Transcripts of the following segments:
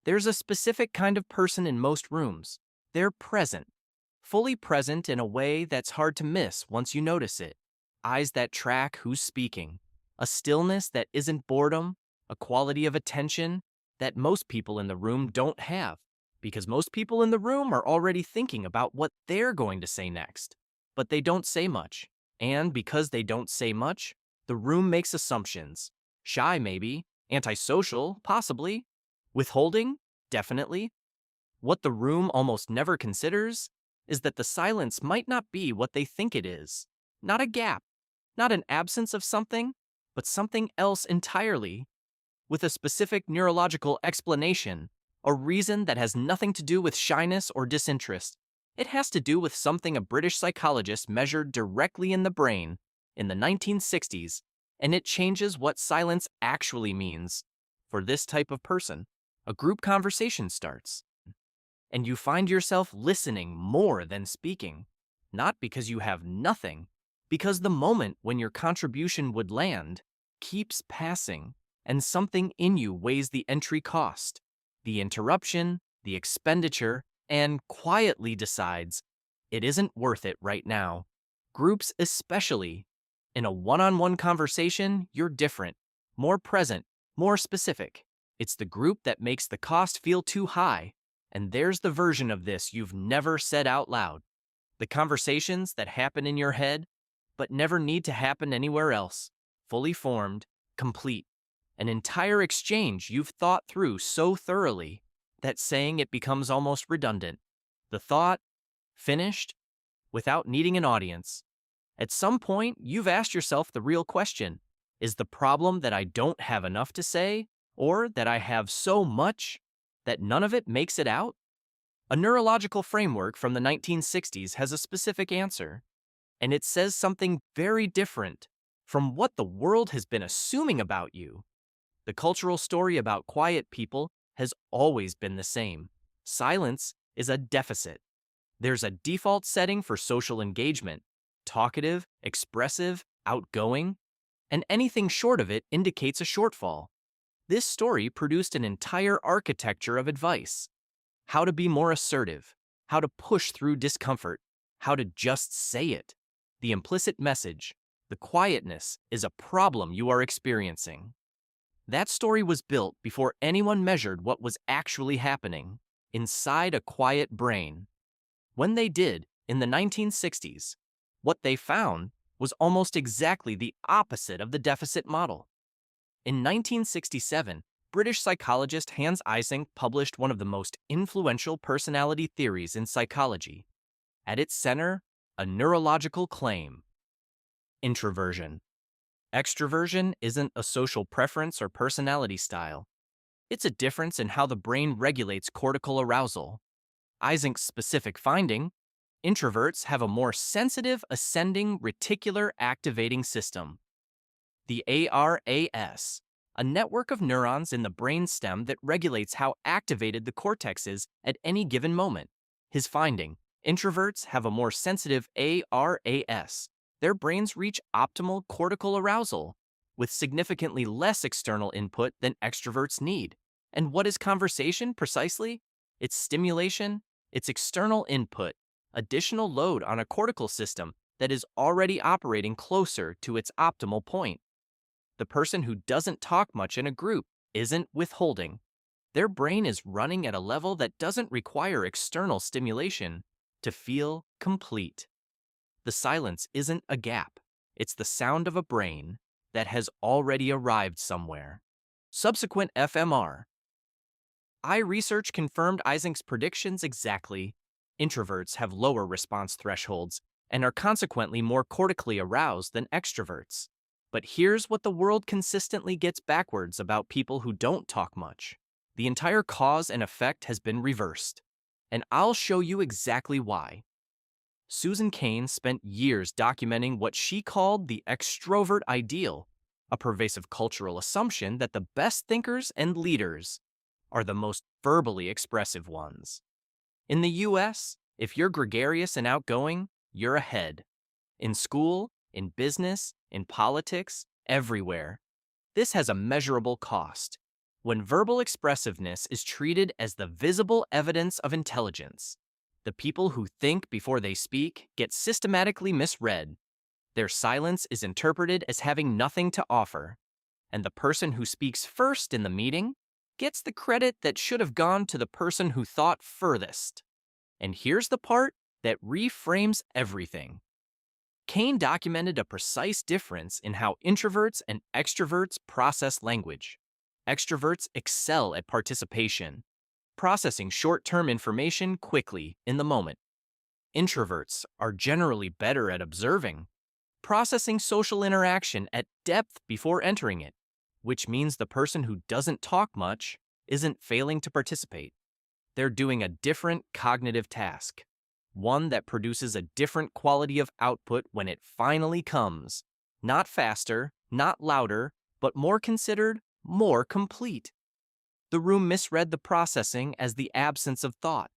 There's a specific kind of person in most rooms. They're present, fully present in a way that's hard to miss once you notice it. Eyes that track who's speaking, a stillness that isn't boredom, a quality of attention that most people in the room don't have, because most people in the room are already thinking about what they're going to say next. But they don't say much. And because they don't say much, the room makes assumptions. Shy, maybe. Antisocial, possibly. Withholding, definitely. What the room almost never considers is that the silence might not be what they think it is. Not a gap, not an absence of something, but something else entirely, with a specific neurological explanation, a reason that has nothing to do with shyness or disinterest. It has to do with something a British psychologist measured directly in the brain in the 1960s, and it changes what silence actually means for this type of person. A group conversation starts, and you find yourself listening more than speaking, not because you have nothing, because the moment when your contribution would land keeps passing, and something in you weighs the entry cost, the interruption, the expenditure, and quietly decides it isn't worth it right now. Groups especially. In a one-on-one conversation, you're different, more present, more specific. It's the group that makes the cost feel too high, and there's the version of this you've never said out loud. The conversations that happen in your head, but never need to happen anywhere else. Fully formed, complete. An entire exchange you've thought through so thoroughly that saying it becomes almost redundant. The thought, finished, without needing an audience. At some point, you've asked yourself the real question: is the problem that I don't have enough to say, or that I have so much that none of it makes it out? A neurological framework from the 1960s has a specific answer, and it says something very different from what the world has been assuming about you. The cultural story about quiet people has always been the same. Silence is a deficit. There's a default setting for social engagement: talkative, expressive, outgoing, and anything short of it indicates a shortfall. This story produced an entire architecture of advice: how to be more assertive, how to push through discomfort, how to just say it. The implicit message: the quietness is a problem you are experiencing. That story was built before anyone measured what was actually happening inside a quiet brain. When they did, in the 1960s, what they found was almost exactly the opposite of the deficit model. In 1967, British psychologist Hans Eysenck published one of the most influential personality theories in psychology. At its center, a neurological claim: introversion. Extroversion isn't a social preference or personality style. It's a difference in how the brain regulates cortical arousal. Eysenck's specific finding: introverts have a more sensitive ascending reticular activating system, the ARAS, a network of neurons in the brainstem that regulates how activated the cortex is at any given moment. His finding: introverts have a more sensitive ARAS. Their brains reach optimal cortical arousal with significantly less external input than extroverts need. And what is conversation precisely? It's stimulation, it's external input, additional load on a cortical system that is already operating closer to its optimal point. The person who doesn't talk much in a group isn't withholding. Their brain is running at a level that doesn't require external stimulation to feel complete. The silence isn't a gap. It's the sound of a brain that has already arrived somewhere. Subsequent fMRI research confirmed Eysenck's predictions exactly. Introverts have lower response thresholds and are consequently more cortically aroused than extroverts. But here's what the world consistently gets backwards about people who don't talk much. The entire cause and effect has been reversed, and I'll show you exactly why. Susan Cain spent years documenting what she called the extrovert ideal, a pervasive cultural assumption that the best thinkers and leaders are the most verbally expressive ones. In the US, if you're gregarious and outgoing, you're ahead. In school, in business, in politics, everywhere. This has a measurable cost. when verbal expressiveness is treated as the visible evidence of intelligence. The people who think before they speak get systematically misread. Their silence is interpreted as having nothing to offer. And the person who speaks first in the meeting gets the credit that should have gone to the person who thought furthest. And here's the part that reframes everything. Cain documented a precise difference in how introverts and extroverts process language. Extroverts excel at participation, processing short-term information quickly in the moment. Introverts are generally better at observing, processing social interaction at depth before entering it, which means the person who doesn't talk much isn't failing to participate. They're doing a different cognitive task, one that produces a different quality of output when it finally comes. Not faster, not louder, but more considered, more complete. The room misread the processing as the absence of thought.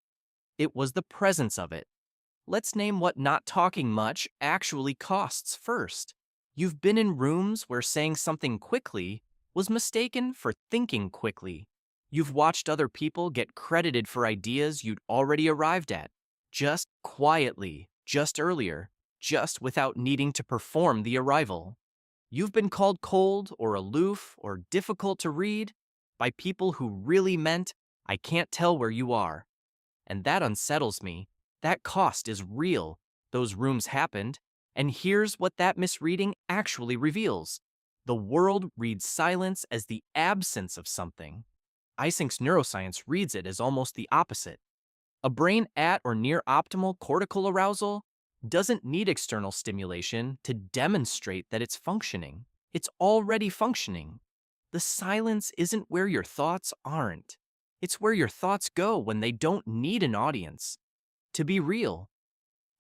It was the presence of it. Let's name what not talking much actually costs first. You've been in rooms where saying something quickly was mistaken for thinking quickly. You've watched other people get credited for ideas you'd already arrived at, just quietly, just earlier, just without needing to perform the arrival. You've been called cold or aloof or difficult to read by people who really meant, "I can't tell where you are." And that unsettles me. That cost is real. Those rooms happened. And here's what that misreading actually reveals. The world reads silence as the absence of something. Eysenck's neuroscience reads it as almost the opposite. A brain at or near optimal cortical arousal doesn't need external stimulation to demonstrate that it's functioning. It's already functioning. The silence isn't where your thoughts aren't. It's where your thoughts go when they don't need an audience. To be real,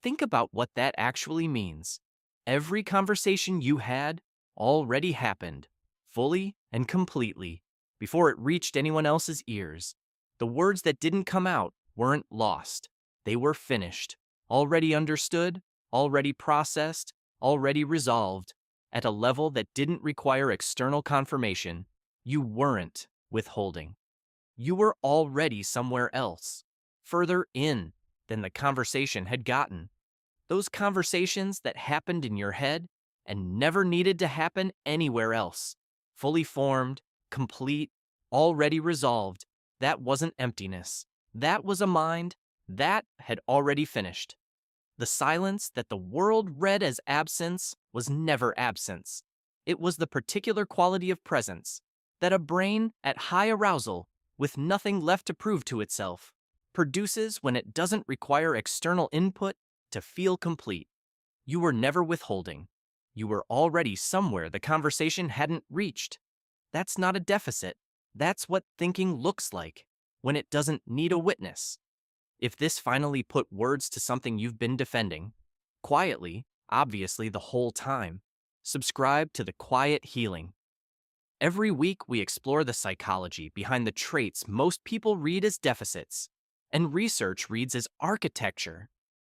think about what that actually means. Every conversation you had already happened, fully and completely, before it reached anyone else's ears. The words that didn't come out weren't lost. They were finished, already understood, already processed, already resolved, at a level that didn't require external confirmation. You weren't withholding. You were already somewhere else, further in than the conversation had gotten. Those conversations that happened in your head and never needed to happen anywhere else. Fully formed, complete, already resolved. That wasn't emptiness. That was a mind that had already finished. The silence that the world read as absence was never absence. It was the particular quality of presence that a brain at high arousal, with nothing left to prove to itself, produces when it doesn't require external input to feel complete. You were never withholding. You were already somewhere the conversation hadn't reached. That's not a deficit. That's what thinking looks like when it doesn't need a witness. If this finally put words to something you've been defending, quietly, obviously the whole time, subscribe to the Quiet Healing. Every week we explore the psychology behind the traits most people read as deficits, and research reads as architecture.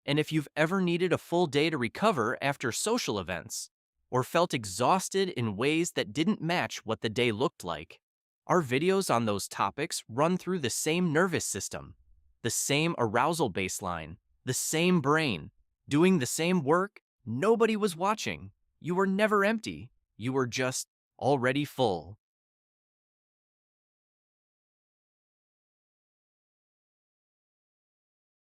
And if you've ever needed a full day to recover after social events, or felt exhausted in ways that didn't match what the day looked like, our videos on those topics run through the same nervous system, the same arousal baseline, the same brain, doing the same work. Nobody was watching. You were never empty. You were just already full.